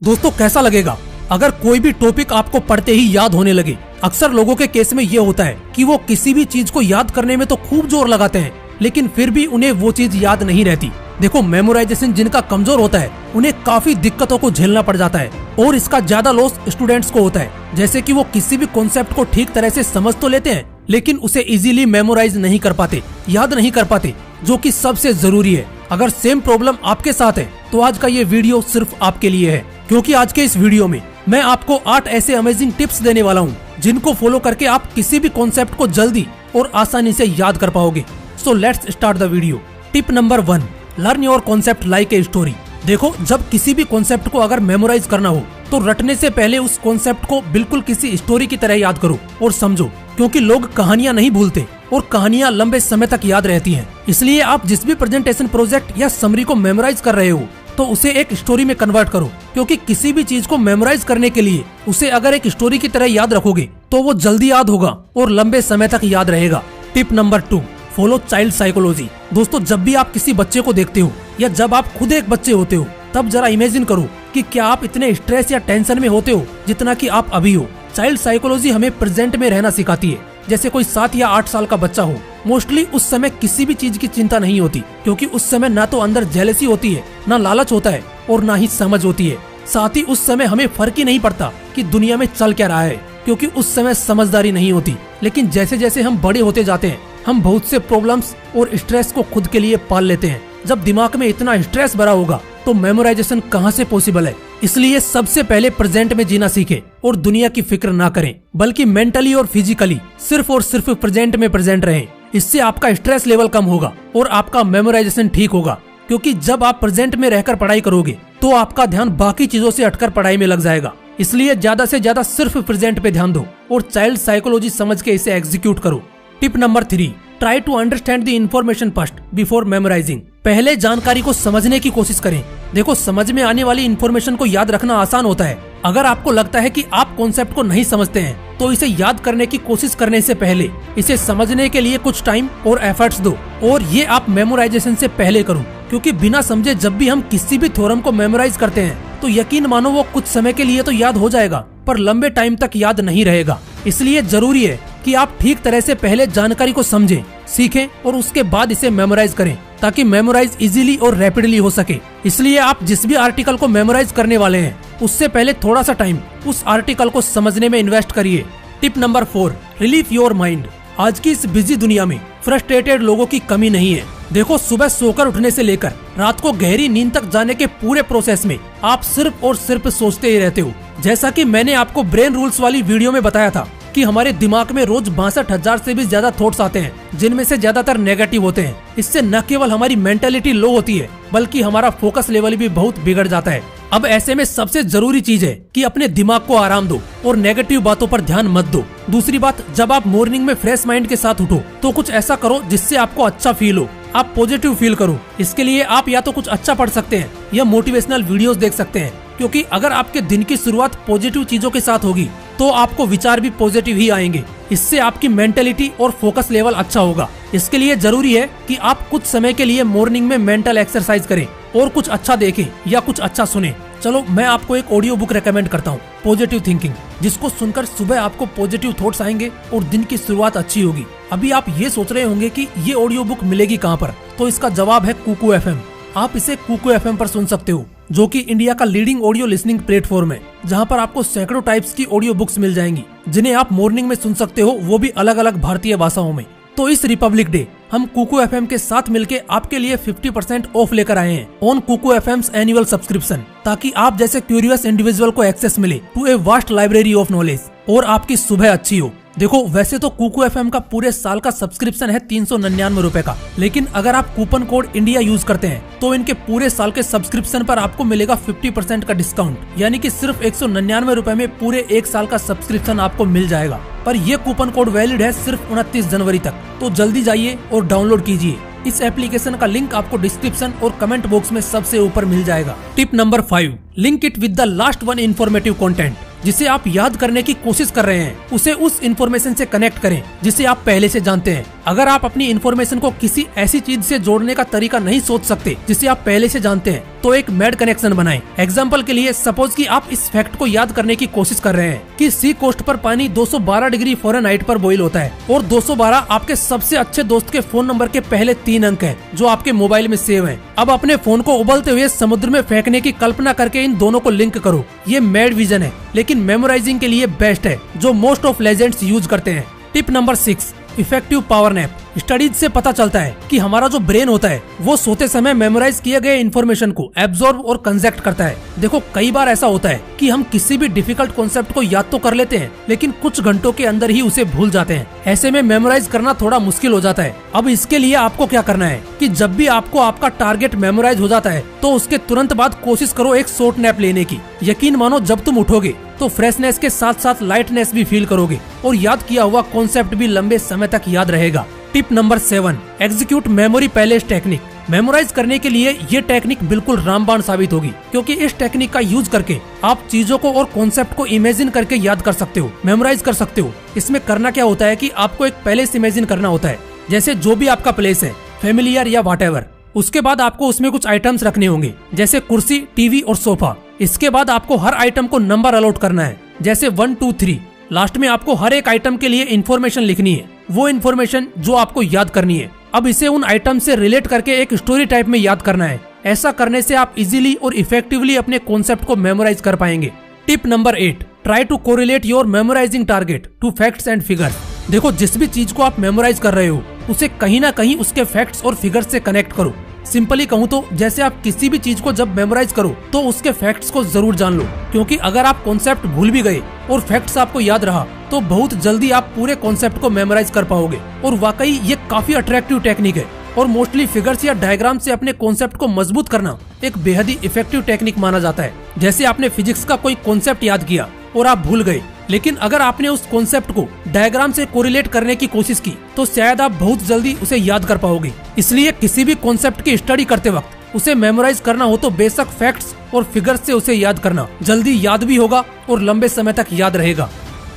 दोस्तों कैसा लगेगा अगर कोई भी टॉपिक आपको पढ़ते ही याद होने लगे। अक्सर लोगों के केस में ये होता है कि वो किसी भी चीज को याद करने में तो खूब जोर लगाते हैं, लेकिन फिर भी उन्हें वो चीज याद नहीं रहती। देखो, मेमोराइजेशन जिनका कमजोर होता है उन्हें काफी दिक्कतों को झेलना पड़ जाता है और इसका ज्यादा लॉस स्टूडेंट्स को होता है। जैसे कि वो किसी भी कॉन्सेप्ट को ठीक तरह से समझ तो लेते हैं, लेकिन उसे इजीली मेमोराइज नहीं कर पाते, याद नहीं कर पाते, जो कि सबसे जरूरी है। अगर सेम प्रॉब्लम आपके साथ है तो आज का ये वीडियो सिर्फ आपके लिए है, क्योंकि आज के इस वीडियो में मैं आपको 8 ऐसे अमेजिंग टिप्स देने वाला हूँ जिनको फॉलो करके आप किसी भी कॉन्सेप्ट को जल्दी और आसानी से याद कर पाओगे। So let's start the video. Tip number 1, learn your concept like a story. देखो, जब किसी भी कॉन्सेप्ट को अगर मेमोराइज करना हो तो रटने से पहले उस कॉन्सेप्ट को बिल्कुल किसी स्टोरी की तरह याद करो और समझो, क्योंकि लोग कहानियां नहीं भूलते और कहानियां लंबे समय तक याद रहती हैं। इसलिए आप जिस भी प्रेजेंटेशन, प्रोजेक्ट या समरी को मेमोराइज कर रहे हो तो उसे एक स्टोरी में कन्वर्ट करो, क्योंकि किसी भी चीज को मेमोराइज करने के लिए उसे अगर एक स्टोरी की तरह याद रखोगे तो वो जल्दी याद होगा और लंबे समय तक याद रहेगा। Tip number 2, follow child psychology. दोस्तों, जब भी आप किसी बच्चे को देखते हो या जब आप खुद एक बच्चे होते हो, तब जरा इमेजिन करो कि क्या आप इतने स्ट्रेस या टेंशन में होते हो जितना कि आप अभी हो। चाइल्ड साइकोलॉजी हमें प्रेजेंट में रहना सिखाती है। जैसे कोई 7 या 8 साल का बच्चा हो, मोस्टली उस समय किसी भी चीज की चिंता नहीं होती, क्योंकि उस समय ना तो अंदर जेलसी होती है, ना लालच होता है और ना ही समझ होती है। साथ ही उस समय हमें फर्क ही नहीं पड़ता कि दुनिया में चल क्या रहा है, क्योंकि उस समय समझदारी नहीं होती। लेकिन जैसे जैसे हम बड़े होते जाते हैं, हम बहुत से प्रॉब्लम्स और स्ट्रेस को खुद के लिए पाल लेते हैं। जब दिमाग में इतना स्ट्रेस भरा होगा तो मेमोराइजेशन कहाँ से पॉसिबल है। इसलिए सबसे पहले प्रेजेंट में जीना सीखें और दुनिया की फिक्र ना करें, बल्कि मेंटली और फिजिकली सिर्फ और सिर्फ प्रेजेंट में प्रेजेंट रहें। इससे आपका स्ट्रेस लेवल कम होगा और आपका मेमोराइजेशन ठीक होगा, क्योंकि जब आप प्रेजेंट में रहकर पढ़ाई करोगे तो आपका ध्यान बाकी चीजों से हटकर पढ़ाई में लग जाएगा। इसलिए ज्यादा से ज्यादा सिर्फ प्रेजेंट पे ध्यान दो और चाइल्ड साइकोलॉजी समझ के इसे एग्जीक्यूट करो। Tip number 3, try to understand the information first before memorising. पहले जानकारी को समझने की कोशिश करें। देखो, समझ में आने वाली इन्फॉर्मेशन को याद रखना आसान होता है। अगर आपको लगता है कि आप कॉन्सेप्ट को नहीं समझते हैं तो इसे याद करने की कोशिश करने से पहले इसे समझने के लिए कुछ टाइम और एफर्ट्स दो, और ये आप मेमोराइजेशन से पहले करो, क्योंकि बिना समझे जब भी हम किसी भी थ्योरम को मेमोराइज करते हैं तो यकीन मानो वो कुछ समय के लिए तो याद हो जाएगा, पर लंबे टाइम तक याद नहीं रहेगा। इसलिए जरूरी है कि आप ठीक तरह से पहले जानकारी को समझें, सीखें और उसके बाद इसे मेमोराइज करें, ताकि मेमोराइज इजीली और रैपिडली हो सके। इसलिए आप जिस भी आर्टिकल को मेमोराइज करने वाले हैं उससे पहले थोड़ा सा टाइम उस आर्टिकल को समझने में इन्वेस्ट करिए। Tip number 4, relief your mind. आज की इस बिजी दुनिया में फ्रस्ट्रेटेड लोगों की कमी नहीं है। देखो, सुबह सोकर उठने से लेकर रात को गहरी नींद तक जाने के पूरे प्रोसेस में आप सिर्फ और सिर्फ सोचते ही रहते हो। जैसा कि मैंने आपको ब्रेन रूल्स वाली वीडियो में बताया था कि हमारे दिमाग में रोज 62,000 से भी ज्यादा थॉट्स आते हैं, जिनमें से ज्यादातर नेगेटिव होते हैं। इससे न केवल हमारी मेंटेलिटी लो होती है, बल्कि हमारा फोकस लेवल भी बहुत बिगड़ जाता है। अब ऐसे में सबसे जरूरी चीज है कि अपने दिमाग को आराम दो और नेगेटिव बातों पर ध्यान मत दो। दूसरी बात, जब आप मॉर्निंग में फ्रेश माइंड के साथ उठो तो कुछ ऐसा करो जिससे आपको अच्छा फील हो, आप पॉजिटिव फील करो। इसके लिए आप या तो कुछ अच्छा पढ़ सकते हैं या मोटिवेशनल वीडियोस देख सकते हैं, क्योंकि अगर आपके दिन की शुरुआत पॉजिटिव चीजों के साथ होगी तो आपको विचार भी पॉजिटिव ही आएंगे। इससे आपकी मेंटेलिटी और फोकस लेवल अच्छा होगा। इसके लिए जरूरी है कि आप कुछ समय के लिए मॉर्निंग में मेंटल एक्सरसाइज करें और कुछ अच्छा देखें या कुछ अच्छा सुने। चलो, मैं आपको एक ऑडियो बुक रेकमेंड करता हूँ, पॉजिटिव थिंकिंग, जिसको सुनकर सुबह आपको पॉजिटिव थॉट्स आएंगे और दिन की शुरुआत अच्छी होगी। अभी आप ये सोच रहे होंगे कि ये ऑडियो बुक मिलेगी कहाँ पर, तो इसका जवाब है कुकू FM। आप इसे कुकू FM पर सुन सकते हो, जो कि इंडिया का लीडिंग ऑडियो लिसनिंग प्लेटफॉर्म है, जहां पर आपको सैकड़ों टाइप्स की ऑडियो बुक्स मिल जाएंगी, जिन्हें आप मॉर्निंग में सुन सकते हो, वो भी अलग अलग भारतीय भाषाओं में। तो इस रिपब्लिक डे हम कुकू FM के साथ मिलके आपके लिए 50% ऑफ लेकर आए हैं on Kuku FM's annual subscription, ताकि आप जैसे क्यूरियस इंडिविजुअल को एक्सेस मिले to a vast library of knowledge और आपकी सुबह अच्छी हो। देखो, वैसे तो कुकू FM का पूरे साल का सब्सक्रिप्शन है 399 रुपए का, लेकिन अगर आप कूपन कोड इंडिया यूज करते हैं तो इनके पूरे साल के सब्सक्रिप्शन पर आपको मिलेगा 50% का डिस्काउंट, यानी कि सिर्फ 199 रुपए में पूरे 1 साल का सब्सक्रिप्शन आपको मिल जाएगा। पर ये कूपन कोड वैलिड है सिर्फ 29 जनवरी तक, तो जल्दी जाइए और डाउनलोड कीजिए। इस एप्लीकेशन का लिंक आपको डिस्क्रिप्शन और कमेंट बॉक्स में सबसे ऊपर मिल जाएगा। Tip number 5, link it with the last one informative content. जिसे आप याद करने की कोशिश कर रहे हैं उसे उस इन्फॉर्मेशन से कनेक्ट करें जिसे आप पहले से जानते हैं। अगर आप अपनी इन्फॉर्मेशन को किसी ऐसी चीज से जोड़ने का तरीका नहीं सोच सकते जिसे आप पहले से जानते हैं तो एक मैड कनेक्शन बनाएं। एग्जाम्पल के लिए सपोज कि आप इस फैक्ट को याद करने की कोशिश कर रहे हैं कि सी कोस्ट पर पानी 212 डिग्री फ़ारेनहाइट पर बॉईल होता है और 212 आपके सबसे अच्छे दोस्त के फोन नंबर के पहले 3 अंक हैं जो आपके मोबाइल में सेव हैं। अब अपने फोन को उबलते हुए समुद्र में फेंकने की कल्पना करके इन दोनों को लिंक करो। ये मैड विजन है लेकिन मेमोराइजिंग के लिए बेस्ट है जो मोस्ट ऑफ लेजेंड्स यूज करते हैं। Tip number 6, effective power nap. Studies से पता चलता है कि हमारा जो ब्रेन होता है वो सोते समय मेमोराइज किए गए इन्फॉर्मेशन को एब्जॉर्ब और कंजेक्ट करता है। देखो कई बार ऐसा होता है कि हम किसी भी डिफिकल्ट कॉन्सेप्ट को याद तो कर लेते हैं लेकिन कुछ घंटों के अंदर ही उसे भूल जाते हैं। ऐसे में मेमोराइज करना थोड़ा मुश्किल हो जाता है। अब इसके लिए आपको क्या करना है कि जब भी आपको आपका टारगेट मेमोराइज हो जाता है तो उसके तुरंत बाद कोशिश करो एक शॉर्ट नैप लेने की। यकीन मानो जब तुम उठोगे तो फ्रेशनेस के साथ साथ लाइटनेस भी फील करोगे और याद किया हुआ कॉन्सेप्ट भी लंबे समय तक याद रहेगा। Tip number 7, execute memory palace technique. Memorise करने के लिए ये टेक्निक बिल्कुल रामबाण साबित होगी क्योंकि इस टेक्निक का यूज करके आप चीजों को और कॉन्सेप्ट को इमेजिन करके याद कर सकते हो, मेमोराइज कर सकते हो। इसमें करना क्या होता है कि आपको एक पैलेस इमेजिन करना होता है, जैसे जो भी आपका प्लेस है, फैमिलियर या व्हाटएवर। उसके बाद आपको उसमें कुछ आइटम्स रखने होंगे जैसे कुर्सी, टीवी और सोफा। इसके बाद आपको हर आइटम को नंबर अलॉट करना है जैसे 1 2 3। लास्ट में आपको हर एक आइटम के लिए इन्फॉर्मेशन लिखनी है, वो इन्फॉर्मेशन जो आपको याद करनी है। अब इसे उन आइटम से रिलेट करके एक स्टोरी टाइप में याद करना है। ऐसा करने से आप इजीली और इफेक्टिवली अपने कॉन्सेप्ट को मेमोराइज कर पाएंगे। Tip number 8, try to correlate your memorising target to facts and figures. देखो जिस भी चीज को आप मेमोराइज कर रहे हो उसे कहीं ना कहीं उसके फैक्ट्स और फिगर्स से कनेक्ट करो। सिंपली कहूँ तो जैसे आप किसी भी चीज को जब मेमोराइज करो तो उसके फैक्ट्स को जरूर जान लो, क्योंकि अगर आप कॉन्सेप्ट भूल भी गए और फैक्ट्स आपको याद रहा तो बहुत जल्दी आप पूरे कॉन्सेप्ट को मेमोराइज कर पाओगे। और वाकई ये काफी अट्रैक्टिव टेक्निक है और मोस्टली फिगर्स या डायग्राम से अपने कॉन्सेप्ट को मजबूत करना एक बेहद ही इफेक्टिव टेक्निक माना जाता है। जैसे आपने फिजिक्स का कोई कॉन्सेप्ट याद किया और आप भूल गए, लेकिन अगर आपने उस कॉन्सेप्ट को डायग्राम से कोरिलेट करने की कोशिश की तो शायद आप बहुत जल्दी उसे याद कर पाओगे। इसलिए किसी भी कॉन्सेप्ट की स्टडी करते वक्त उसे मेमोराइज करना हो तो बेशक फैक्ट्स और फिगर्स से उसे याद करना जल्दी याद भी होगा और लंबे समय तक याद रहेगा।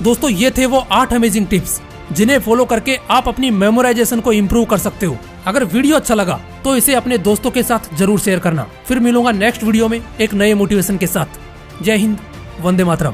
दोस्तों ये थे वो 8 अमेजिंग टिप्स जिन्हें फॉलो करके आप अपनी मेमोराइजेशन को इम्प्रूव कर सकते हो। अगर वीडियो अच्छा लगा तो इसे अपने दोस्तों के साथ जरूर शेयर करना। फिर मिलूंगा नेक्स्ट वीडियो में एक नए मोटिवेशन के साथ। जय हिंद, वंदे मातरम।